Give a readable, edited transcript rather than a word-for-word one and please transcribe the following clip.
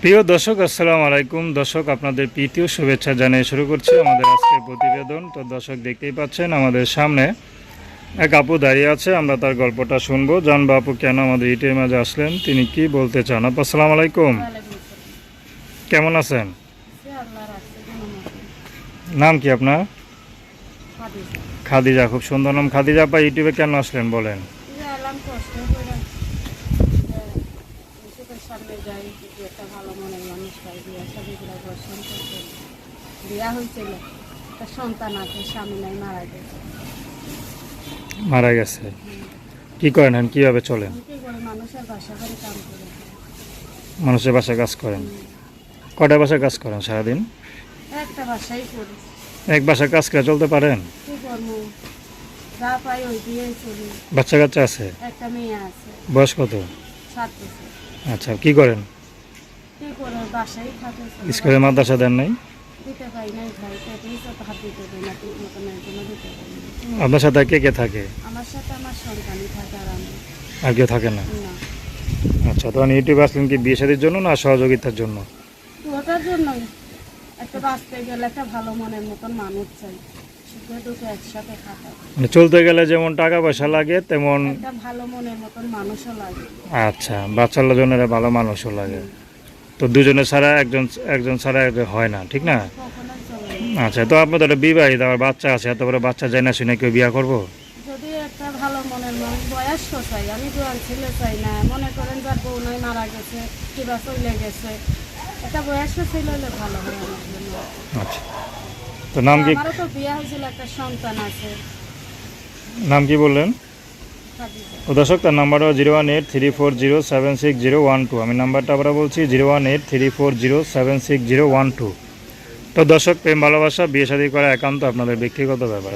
প্রিয় দর্শক, আসসালামু আলাইকুম। দর্শক, আপনাদের প্রীতীয় শুভেচ্ছা জানিয়ে শুরু করছি আমাদের আজকের প্রতিবেদন। তো দর্শক, দেখতেই পাচ্ছেন আমাদের সামনে এক আপু দাঁড়িয়ে আছে। আমরা তার গল্পটা শুনবো, জানবো আপু কেন আমাদের ইটের মাঝে আসলেন, তিনি কি বলতে চান। আপু আসসালামু আলাইকুম, কেমন আছেন? নাম কি আপনার? খাদিজা, খুব সুন্দর নাম খাদিজা। আপা ইউটিউবে কেন আসলেন বলেন? মারা গেছে? কি করেন, কিভাবে চলেন? মানুষের বাসায় কাজ করেন? কয়টা বাসায় কাজ করেন সারাদিন? একটা বাসায় করি। এক বাসায় কাজ করে চলতে পারেন? কি করবো, যা পাই ওই দিয়েই চলি। বাচ্চা কাচ্চা আছে? একটা মেয়ে আছে, বয়স কত? 7 বছর। আচ্ছা, কি করেন? কি করে, বাসায় থাকে। স্কুলে মাদ্রাসা দেন নাই? দিতে পাই নাই ভাই, পেটেই তো হাত দিতে পারি না, ঠিক মতন একজন্য দিতে পারি না। আপনার সাথে কে কে থাকে? আমার সাথে আমার সন্তানই থাকে, আর আমি আর কেউ থাকে না? না। আচ্ছা, তখন ইউটিউবে আসলেন কি বিয়ে শাদীর জন্য না সহযোগিতার জন্য? ওটার জন্যই, একটা বাঁচতে গেলে একটা ভালো মনের মতন মানুষ চাই, সুখে দুঃখে একসাথে থাকা। মানে চলতে গেলে যেমন টাকা পয়সা লাগে তেমন একটা ভালো মনের মতন মানুষও লাগে। আচ্ছা, বাচ্চার জন্য ভালো মানুষও লাগে। তো দুজনে ছাড়া একজন একজন ছাড়া একজন হয় না, ঠিক না? কখনোই চলে না। আচ্ছা, তো আপনাদের একটা বিবাহিত আবার বাচ্চা আছে, এত বড় বাচ্চা যায় না শুনে কেউ বিয়া করবো? যদি একটা ভালো মনের মানুষ, বয়স্ক চাই, আমি জোয়ান ছেলে চাই না। মনে করেন যার বউ নাই, মারা গেছে কিবা চলে গেছে, একটা বয়স্ক ছেলে হলে ভালো হয় আমার জন্য। আচ্ছা, তো নাম কি? আমারও তো বিয়ে হয়েছিল, একটা সন্তান আছে। নাম কি বললেন? খাদিজা। ও দর্শক, তার নাম্বারও 01834076012। আমি নাম্বারটা আবার বলছি 01834076012। তো দর্শক, প্রেম ভালোবাসা বিয়ে শাদী করা একান্ত আপনাদের ব্যক্তিগত ব্যাপার।